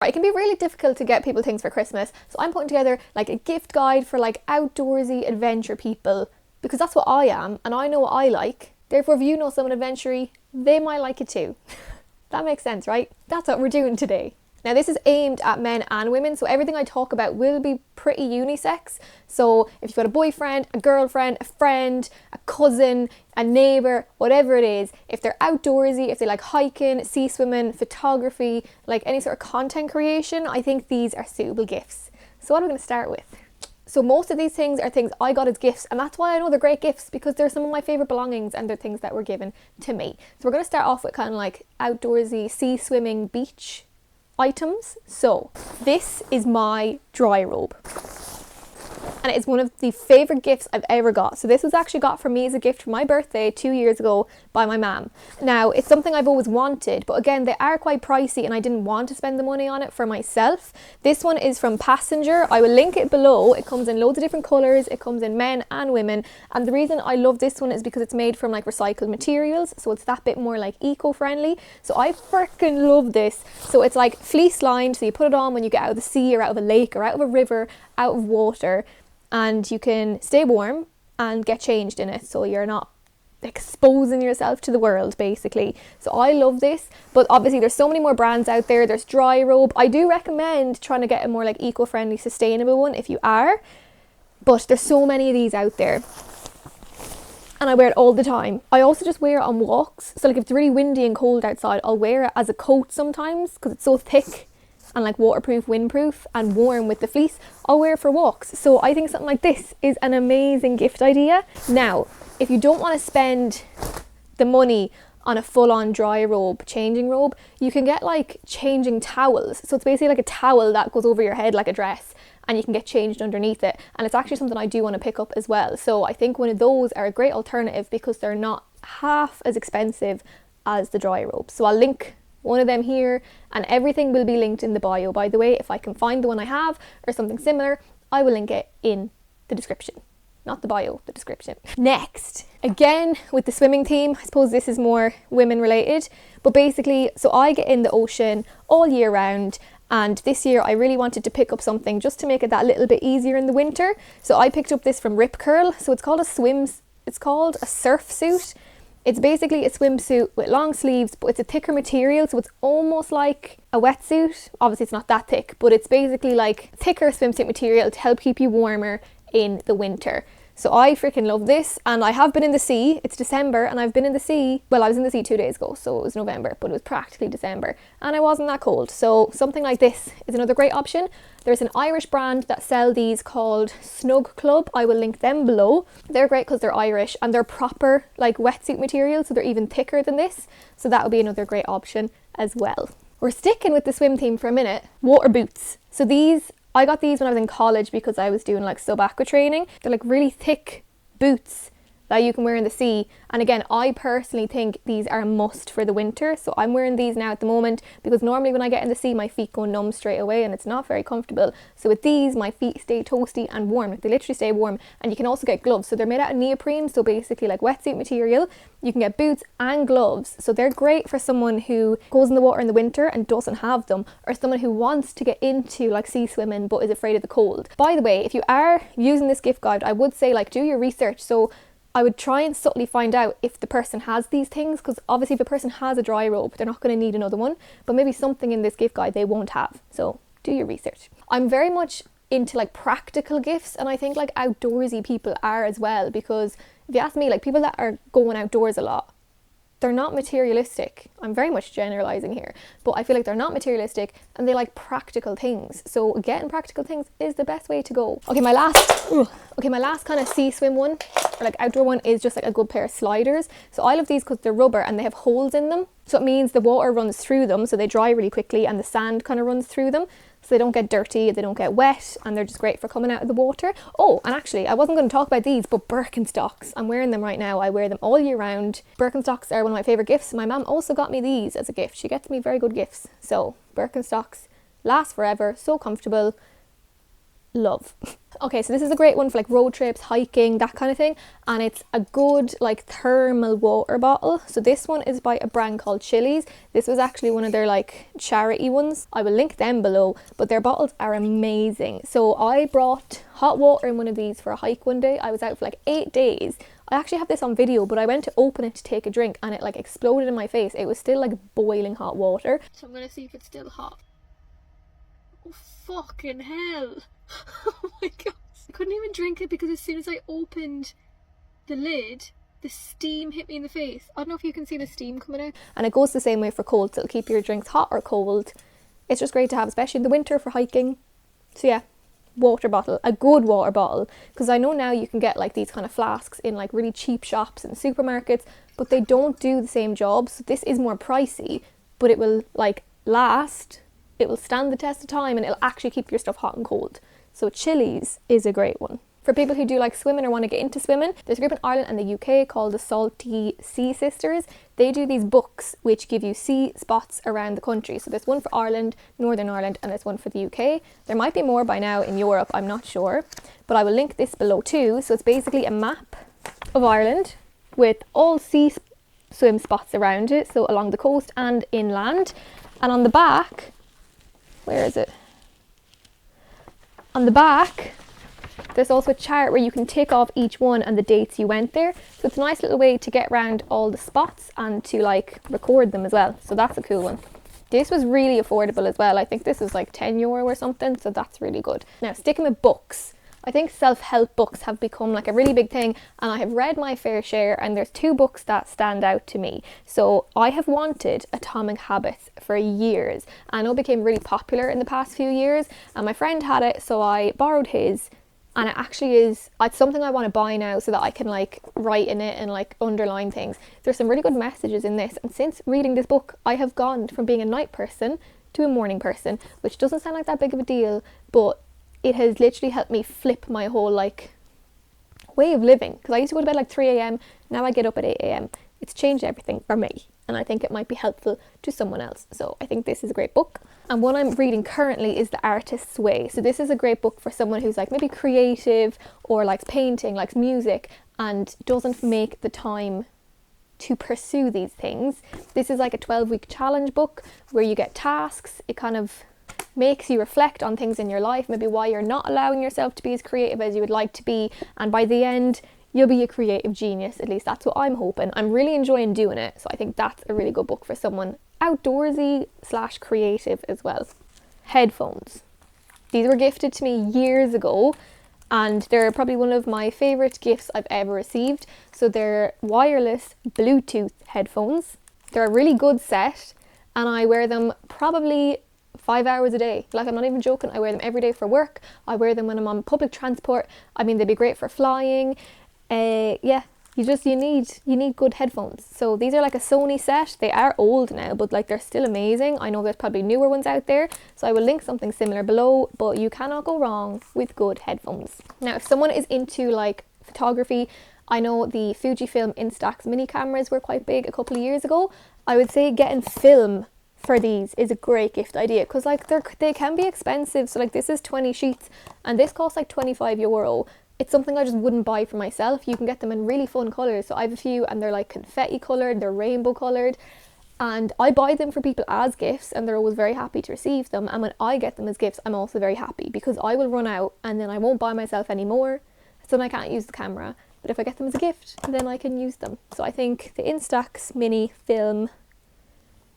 It can be really difficult to get people things for Christmas, so I'm putting together like a gift guide for like outdoorsy adventure people, because that's what I am and I know what I like. Therefore, if you know someone adventure-y, they might like it too. That makes sense, right? That's what we're doing today. Now this is aimed at men and women, so everything I talk about will be pretty unisex. So if you've got a boyfriend, a girlfriend, a friend, a cousin, a neighbour, whatever it is, if they're outdoorsy, if they like hiking, sea swimming, photography, like any sort of content creation, I think these are suitable gifts. So what are we going to start with? So most of these things are things I got as gifts, and that's why I know they're great gifts, because they're some of my favourite belongings and they're things that were given to me. So we're going to start off with kind of like outdoorsy, sea swimming, beach items. So this is my dry robe, and it's one of the favourite gifts I've ever got. So this was actually got for me as a gift for my birthday 2 years ago by my mum. Now it's something I've always wanted, but again they are quite pricey and I didn't want to spend the money on it for myself. This one is from Passenger. I will link it below. It comes in loads of different colours. It comes in men and women, and the reason I love this one is because it's made from like recycled materials, so it's that bit more like eco-friendly. So I freaking love this. So it's like fleece lined, so you put it on when you get out of the sea or out of a lake or out of a river, out of water, and you can stay warm and get changed in it, so you're not exposing yourself to the world basically. So I love this, but obviously there's so many more brands out there. There's Dry Robe. I do recommend trying to get a more like eco-friendly, sustainable one if you are, but there's so many of these out there and I wear it all the time. I also just wear it on walks, so like if it's really windy and cold outside, I'll wear it as a coat sometimes because it's so thick and like waterproof, windproof and warm with the fleece. I'll wear it for walks. So I think something like this is an amazing gift idea. Now, if you don't want to spend the money on a full-on dry robe, changing robe, you can get like changing towels. So it's basically like a towel that goes over your head like a dress, and you can get changed underneath it. And it's actually something I do want to pick up as well. So I think one of those are a great alternative because they're not half as expensive as the dry robe. So I'll link one of them here, and everything will be linked in the bio, by the way. If I can find the one I have or something similar, I will link it in the description. Not the bio, the description. Next, again with the swimming theme, I suppose this is more women related, but basically, so I get in the ocean all year round, and this year I really wanted to pick up something just to make it that little bit easier in the winter. So I picked up this from Rip Curl. So it's called a surf suit. It's basically a swimsuit with long sleeves, but it's a thicker material, so it's almost like a wetsuit. Obviously it's not that thick, but it's basically like thicker swimsuit material to help keep you warmer in the winter. So I freaking love this, and I have been in the sea. It's December and I've been in the sea. Well, I was in the sea 2 days ago, so it was November, but it was practically December and I wasn't that cold. So something like this is another great option. There's an Irish brand that sell these called Snug Club. I will link them below. They're great because they're Irish and they're proper like wetsuit material, so they're even thicker than this. So that would be another great option as well. We're sticking with the swim theme for a minute. Water boots. So I got these when I was in college because I was doing like sub-aqua training. They're like really thick boots that you can wear in the sea, and again I personally think these are a must for the winter. So I'm wearing these now at the moment because normally when I get in the sea my feet go numb straight away and it's not very comfortable. So with these my feet stay toasty and warm. They literally stay warm. And you can also get gloves. So they're made out of neoprene, so basically like wetsuit material. You can get boots and gloves, so they're great for someone who goes in the water in the winter and doesn't have them, or someone who wants to get into like sea swimming but is afraid of the cold. By the way, if you are using this gift guide, I would say like do your research. So I would try and subtly find out if the person has these things, because obviously if a person has a dry robe, they're not going to need another one, but maybe something in this gift guide they won't have. So do your research. I'm very much into like practical gifts, and I think like outdoorsy people are as well, because if you ask me, like people that are going outdoors a lot, they're not materialistic. I'm very much generalizing here, but I feel like they're not materialistic and they like practical things. So getting practical things is the best way to go. Okay, my last kind of sea swim one, or like outdoor one, is just like a good pair of sliders. So I love these because they're rubber and they have holes in them. So it means the water runs through them, so they dry really quickly, and the sand kind of runs through them. So they don't get dirty, they don't get wet, and they're just great for coming out of the water. Oh, and actually, I wasn't going to talk about these, but Birkenstocks. I'm wearing them right now. I wear them all year round. Birkenstocks are one of my favourite gifts. My mum also got me these as a gift. She gets me very good gifts. So Birkenstocks last forever, so comfortable. Love. Okay, so this is a great one for like road trips, hiking, that kind of thing. And it's a good like thermal water bottle. So this one is by a brand called Chili's. This was actually one of their like charity ones. I will link them below, but their bottles are amazing. So I brought hot water in one of these for a hike one day. I was out for like 8 days. I actually have this on video, but I went to open it to take a drink and it like exploded in my face. It was still like boiling hot water. So I'm gonna see if it's still hot. Oh fucking hell. Oh my god. I couldn't even drink it because as soon as I opened the lid, the steam hit me in the face. I don't know if you can see the steam coming out. And it goes the same way for cold, so it'll keep your drinks hot or cold. It's just great to have, especially in the winter for hiking. So yeah, water bottle, a good water bottle, because I know now you can get like these kind of flasks in like really cheap shops and supermarkets, but they don't do the same job. So this is more pricey, but it will like last, it will stand the test of time, and it'll actually keep your stuff hot and cold. So Chili's is a great one. For people who do like swimming or want to get into swimming, there's a group in Ireland and the UK called the Salty Sea Sisters. They do these books which give you sea spots around the country. So there's one for Ireland, Northern Ireland, and there's one for the UK. There might be more by now in Europe, I'm not sure. But I will link this below too. So it's basically a map of Ireland with all sea swim spots around it. So along the coast and inland. And on the back, where is it? On the back, there's also a chart where you can tick off each one and the dates you went there. So it's a nice little way to get around all the spots and to like record them as well. So that's a cool one. This was really affordable as well. I think this is like €10 or something. So that's really good. Now sticking with books. I think self-help books have become like a really big thing, and I have read my fair share, and there's 2 books that stand out to me. So I have wanted Atomic Habits for years. I know it became really popular in the past few years, and my friend had it, so I borrowed his, and it actually is, it's something I want to buy now so that I can like write in it and like underline things. There's some really good messages in this, and since reading this book, I have gone from being a night person to a morning person, which doesn't sound like that big of a deal, but it has literally helped me flip my whole like way of living, because I used to go to bed like 3 a.m. now I get up at 8 a.m. It's changed everything for me, and I think it might be helpful to someone else. So I think this is a great book. And what I'm reading currently is The Artist's Way. So this is a great book for someone who's like maybe creative or likes painting, likes music, and doesn't make the time to pursue these things. This is like a 12-week challenge book where you get tasks. It kind of makes you reflect on things in your life, maybe why you're not allowing yourself to be as creative as you would like to be, and by the end you'll be a creative genius. At least that's what I'm hoping. I'm really enjoying doing it, so I think that's a really good book for someone outdoorsy / creative as well. Headphones. These were gifted to me years ago, and they're probably one of my favourite gifts I've ever received. So they're wireless Bluetooth headphones. They're a really good set, and I wear them probably 5 hours a day. Like, I'm not even joking. I wear them every day for work. I wear them when I'm on public transport. I mean, they'd be great for flying. Yeah, you need good headphones. So these are like a Sony set. They are old now, but like they're still amazing. I know there's probably newer ones out there, so I will link something similar below, but you cannot go wrong with good headphones. Now, if someone is into like photography, I know the Fujifilm Instax mini cameras were quite big a couple of years ago. I would say getting film for these is a great gift idea, because like they can be expensive. So like this is 20 sheets and this costs like €25. It's something I just wouldn't buy for myself. You can get them in really fun colours. So I have a few and they're like confetti coloured, they're rainbow coloured, and I buy them for people as gifts and they're always very happy to receive them. And when I get them as gifts, I'm also very happy, because I will run out and then I won't buy myself anymore, so then I can't use the camera. But if I get them as a gift, then I can use them. So I think the Instax mini film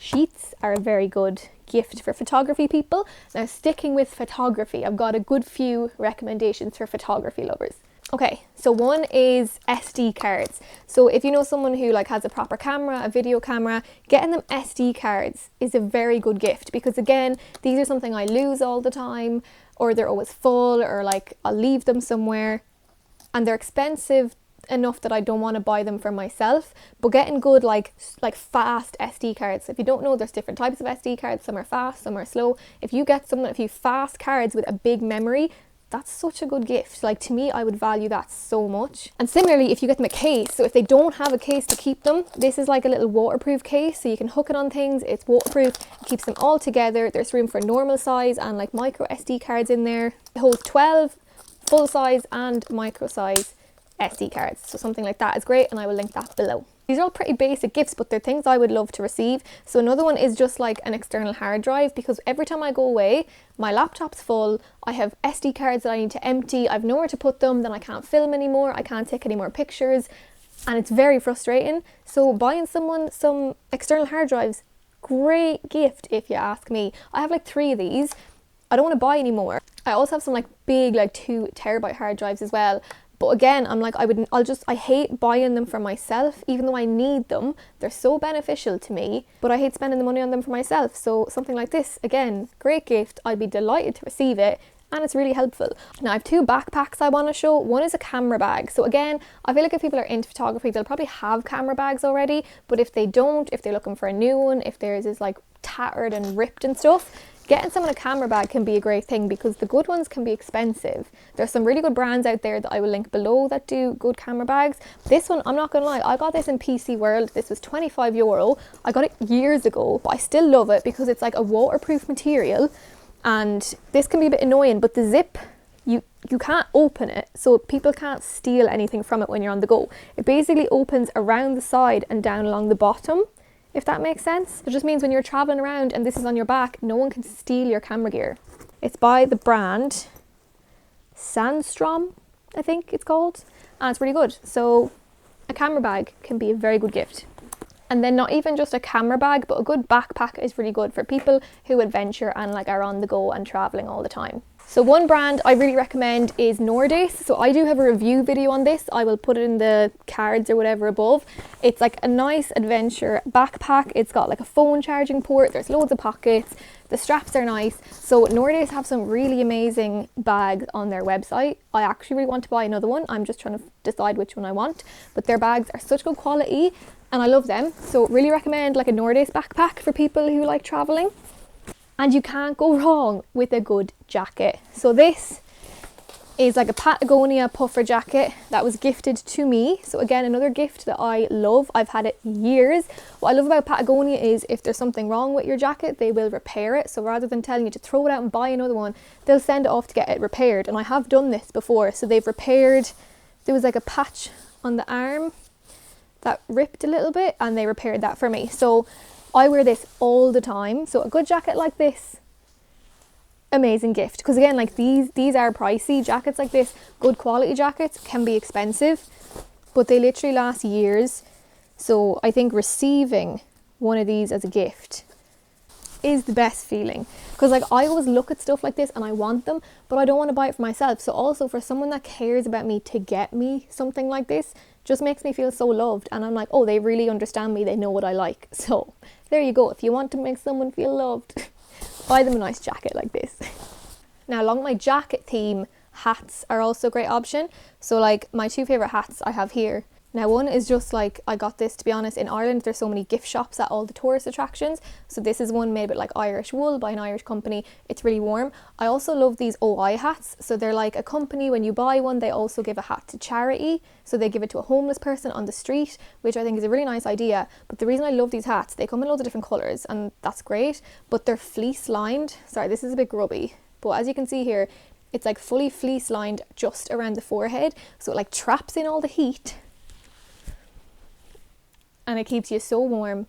sheets are a very good gift for photography people. Now, sticking with photography, I've got a good few recommendations for photography lovers. Okay, so one is SD cards. So if you know someone who like has a proper camera, a video camera, getting them SD cards is a very good gift, because again, these are something I lose all the time, or they're always full, or like I'll leave them somewhere, and they're expensive enough that I don't want to buy them for myself. But getting good like fast SD cards, if you don't know, there's different types of SD cards. Some are fast, some are slow. If you get a few fast cards with a big memory, that's such a good gift. Like, to me, I would value that so much. And similarly, if you get them a case, so if they don't have a case to keep them, this is like a little waterproof case, so you can hook it on things. It's waterproof, it keeps them all together. There's room for normal size and like micro SD cards in there. It holds 12 full size and micro size SD cards. So something like that is great, and I will link that below. These are all pretty basic gifts, but they're things I would love to receive. So another one is just like an external hard drive, because every time I go away, my laptop's full, I have SD cards that I need to empty, I've nowhere to put them, then I can't film anymore, I can't take any more pictures, and it's very frustrating. So buying someone some external hard drives, great gift if you ask me. I have like 3 of these. I don't want to buy any more. I also have some like big, like 2 terabyte hard drives as well. But again, I'm like, I hate buying them for myself, even though I need them. They're so beneficial to me, but I hate spending the money on them for myself. So something like this, again, great gift. I'd be delighted to receive it, and it's really helpful. Now I have 2 backpacks I want to show. One is a camera bag. So again, I feel like if people are into photography, they'll probably have camera bags already, but if they don't, if they're looking for a new one, if theirs is like tattered and ripped and stuff, getting someone a camera bag can be a great thing, because the good ones can be expensive. There's some really good brands out there that I will link below that do good camera bags. This one, I'm not gonna lie, I got this in PC World. This was €25. I got it years ago, but I still love it because it's like a waterproof material, and this can be a bit annoying, but the zip, you can't open it, so people can't steal anything from it when you're on the go. It basically opens around the side and down along the bottom, if that makes sense. It just means when you're traveling around and this is on your back, no one can steal your camera gear. It's by the brand Sandstrom, I think it's called, and it's really good. So a camera bag can be a very good gift. And then not even just a camera bag, but a good backpack is really good for people who adventure and like are on the go and traveling all the time. So one brand I really recommend is Nordic. So I do have a review video on this. I will put it in the cards or whatever above. It's like a nice adventure backpack. It's got like a phone charging port. There's loads of pockets. The straps are nice. So Nordic have some really amazing bags on their website. I actually really want to buy another one. I'm just trying to decide which one I want. But their bags are such good quality and I love them. So really recommend like a Nordic backpack for people who like traveling. And you can't go wrong with a good jacket. So this is like a Patagonia puffer jacket that was gifted to me. So again, another gift that I love. I've had it years. What I love about Patagonia is if there's something wrong with your jacket, they will repair it. So rather than telling you to throw it out and buy another one, they'll send it off to get it repaired. And I have done this before. So they've repaired, there was like a patch on the arm that ripped a little bit and they repaired that for me. So I wear this all the time. So a good jacket like this, amazing gift. Because again, like these are pricey. Jackets like this, good quality jackets, can be expensive, but they literally last years. So I think receiving one of these as a gift is the best feeling. Because like I always look at stuff like this and I want them, but I don't want to buy it for myself. So also for someone that cares about me to get me something like this just makes me feel so loved. And I'm like, oh, they really understand me. They know what I like. So there you go. If you want to make someone feel loved, buy them a nice jacket like this. Now along my jacket theme, hats are also a great option. So like my 2 favourite hats I have here. Now one is just like, I got this, to be honest, in Ireland there's so many gift shops at all the tourist attractions. So this is one made with like Irish wool by an Irish company. It's really warm. I also love these OI hats. So they're like a company, when you buy one, they also give a hat to charity. So they give it to a homeless person on the street, which I think is a really nice idea. But the reason I love these hats, they come in loads of different colours and that's great, but they're fleece lined. Sorry, this is a bit grubby, but as you can see here, it's like fully fleece lined just around the forehead. So it like traps in all the heat and it keeps you so warm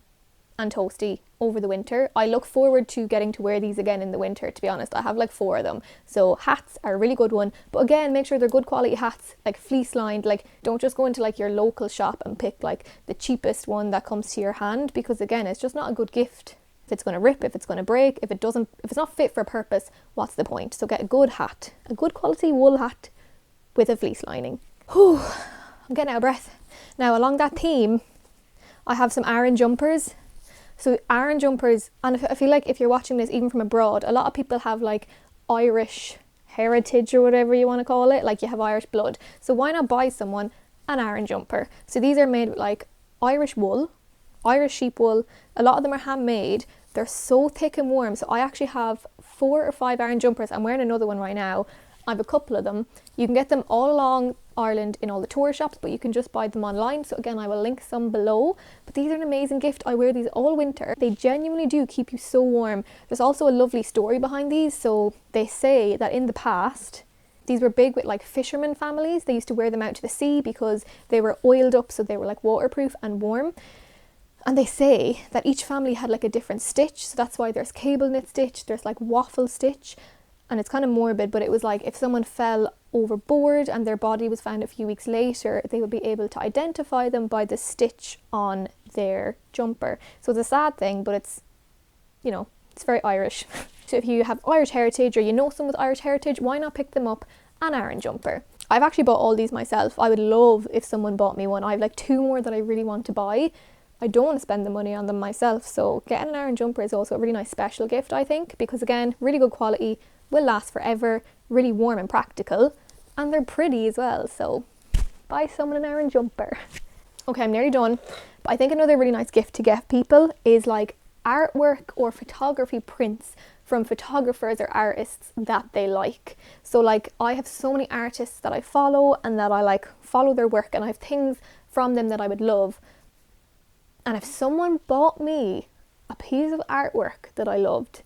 and toasty over the winter. I look forward to getting to wear these again in the winter, to be honest. I have like 4 of them. So hats are a really good one. But again, make sure they're good quality hats, like fleece lined. Like don't just go into like your local shop and pick like the cheapest one that comes to your hand, because again, it's just not a good gift. If it's going to rip, if it's going to break, if it's not fit for purpose, what's the point? So get a good hat, a good quality wool hat with a fleece lining. Whew, I'm getting out of breath. Now along that theme, I have some Aran jumpers. So Aran jumpers, and I feel like if you're watching this even from abroad, a lot of people have like Irish heritage or whatever you want to call it, like you have Irish blood. So why not buy someone an Aran jumper? So these are made with like Irish wool, Irish sheep wool. A lot of them are handmade. They're so thick and warm. So I actually have 4 or 5 Aran jumpers. I'm wearing another one right now. I have a couple of them. You can get them all along Ireland in all the tour shops, but you can just buy them online. So again, I will link some below. But these are an amazing gift. I wear these all winter. They genuinely do keep you so warm. There's also a lovely story behind these. So they say that in the past, These were big with like fishermen families. They used to wear them out to the sea because they were oiled up, so they were like waterproof and warm. And they say that each family had like a different stitch, so that's why there's cable knit stitch, there's like waffle stitch, and it's kind of morbid, but it was like if someone fell overboard and their body was found a few weeks later, they would be able to identify them by the stitch on their jumper. So it's a sad thing, but it's, you know, it's very Irish. So if you have Irish heritage or you know someone with Irish heritage, why not pick them up an Aran jumper? I've actually bought all these myself. I would love if someone bought me one. I have like 2 more that I really want to buy. I don't want to spend the money on them myself, so getting an Aran jumper is also a really nice special gift, I think, because again, really good quality, will last forever, really warm and practical, and they're pretty as well, so buy someone an Aran jumper. Okay, I'm nearly done, but I think another really nice gift to get people is like artwork or photography prints from photographers or artists that they like. So like I have so many artists that I follow and that I like follow their work, and I have things from them that I would love. And if someone bought me a piece of artwork that I loved,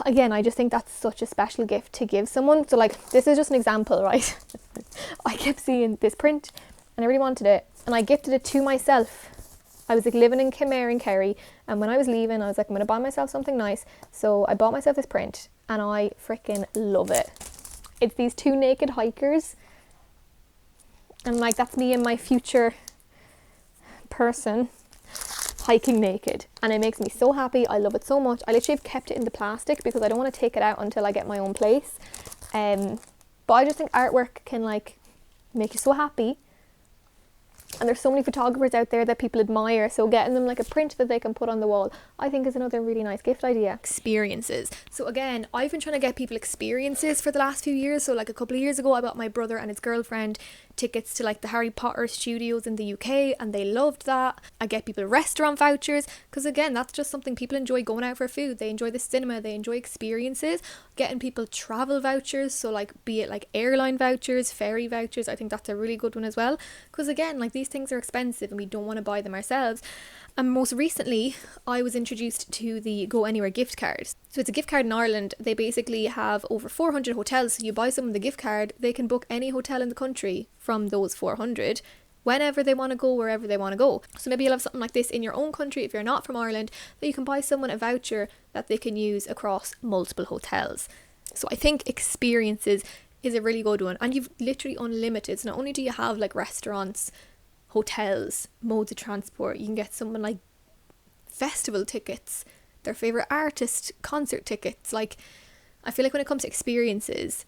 again, I just think that's such a special gift to give someone. So like, this is just an example, right? I kept seeing this print and I really wanted it, and I gifted it to myself. I was like living in Kenmare in Kerry, and when I was leaving, I was like, I'm going to buy myself something nice. So I bought myself this print and I freaking love it. It's these 2 naked hikers, and like that's me and my future person hiking naked, and it makes me so happy. I love it so much. I literally have kept it in the plastic because I don't want to take it out until I get my own place. But I just think artwork can like make you so happy, and there's so many photographers out there that people admire, so getting them like a print that they can put on the wall, I think is another really nice gift idea. Experiences. So again, I've been trying to get people experiences for the last few years. So like a couple of years ago, I bought my brother and his girlfriend tickets to like the Harry Potter studios in the UK, and they loved that. I get people restaurant vouchers because again, that's just something people enjoy, going out for food. They enjoy the cinema, they enjoy experiences. Getting people travel vouchers, so like be it like airline vouchers, ferry vouchers, I think that's a really good one as well, because again, like these things are expensive and we don't want to buy them ourselves. And most recently, I was introduced to the Go Anywhere gift card. So it's a gift card in Ireland. They basically have over 400 hotels. So you buy someone the gift card, they can book any hotel in the country from those 400 whenever they want to go, wherever they want to go. So maybe you'll have something like this in your own country if you're not from Ireland, that you can buy someone a voucher that they can use across multiple hotels. So I think experiences is a really good one. And you've literally unlimited. So not only do you have like restaurants, hotels, modes of transport, you can get someone like festival tickets, their favourite artist concert tickets. Like, I feel like when it comes to experiences,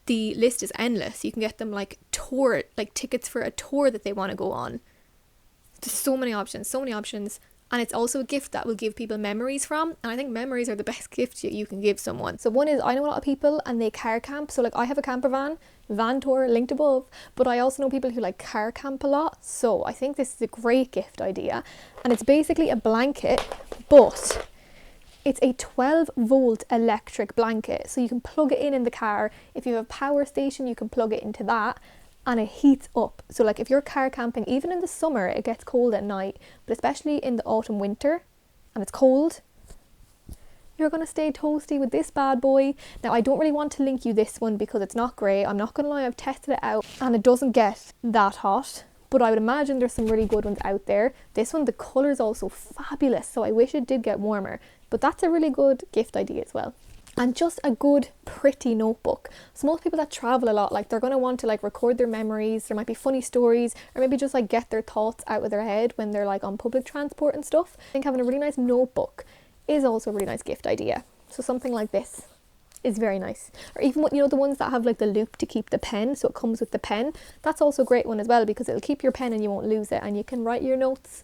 the list is endless. You can get them like tour, like tickets for a tour that they want to go on. There's so many options. And it's also a gift that will give people memories from. And I think memories are the best gift you can give someone. So one is, I know a lot of people and they car camp. So like I have a camper van tour linked above. But I also know people who like car camp a lot. So I think this is a great gift idea. And it's basically a blanket, but it's a 12-volt electric blanket. So you can plug it in the car. If you have a power station, you can plug it into that. And it heats up. So like if you're car camping, even in the summer, it gets cold at night, but especially in the autumn winter and it's cold, you're going to stay toasty with this bad boy. Now I don't really want to link you this one because it's not great. I'm not going to lie, I've tested it out and it doesn't get that hot, but I would imagine there's some really good ones out there. This one, the colour is also fabulous, so I wish it did get warmer, but that's a really good gift idea as well. And just a good, pretty notebook. So most people that travel a lot, like they're going to want to like record their memories. There might be funny stories, or maybe just like get their thoughts out of their head when they're like on public transport and stuff. I think having a really nice notebook is also a really nice gift idea. So something like this is very nice. Or even, you know, the ones that have like the loop to keep the pen, so it comes with the pen. That's also a great one as well, because it'll keep your pen and you won't lose it, and you can write your notes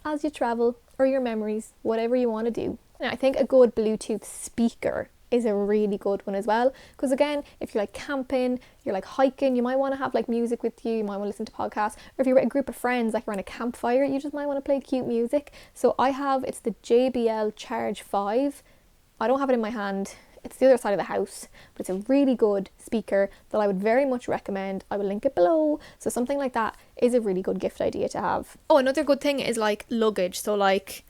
as you travel, or your memories, whatever you want to do. Now, I think a good Bluetooth speaker is a really good one as well, because again, if you're like camping, you're like hiking, you might want to have like music with you, you might want to listen to podcasts, or if you're with a group of friends like around a campfire, you just might want to play cute music. So it's the JBL Charge 5. I don't have it in my hand, it's the other side of the house, but it's a really good speaker that I would very much recommend. I will link it below. So something like that is a really good gift idea to have. Oh, another good thing is like luggage. So like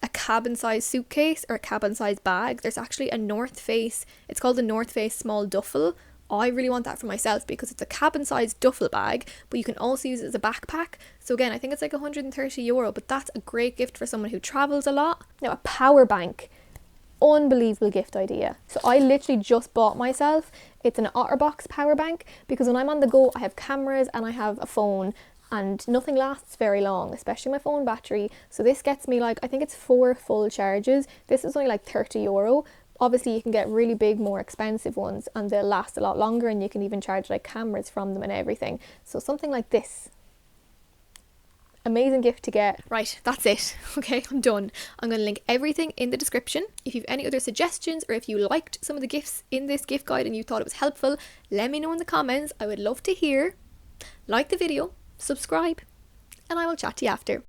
a cabin size suitcase or a cabin size bag. There's actually a North Face, it's called the North Face small duffel I really want that for myself because it's a cabin sized duffel bag, but you can also use it as a backpack. So again, I think it's like €130, but that's a great gift for someone who travels a lot. Now, a power bank, unbelievable gift idea. So I literally just bought myself, it's an OtterBox power bank, because when I'm on the go, I have cameras and I have a phone, and nothing lasts very long, especially my phone battery. So this gets me like, I think it's 4 full charges. This is only like €30. Obviously you can get really big, more expensive ones, and they'll last a lot longer, and you can even charge like cameras from them and everything. So something like this, amazing gift to get. Right, that's it. Okay, I'm done. I'm going to link everything in the description. If you've any other suggestions, or if you liked some of the gifts in this gift guide and you thought it was helpful, let me know in the comments. I would love to hear. Like the video, subscribe, and I will chat to you after.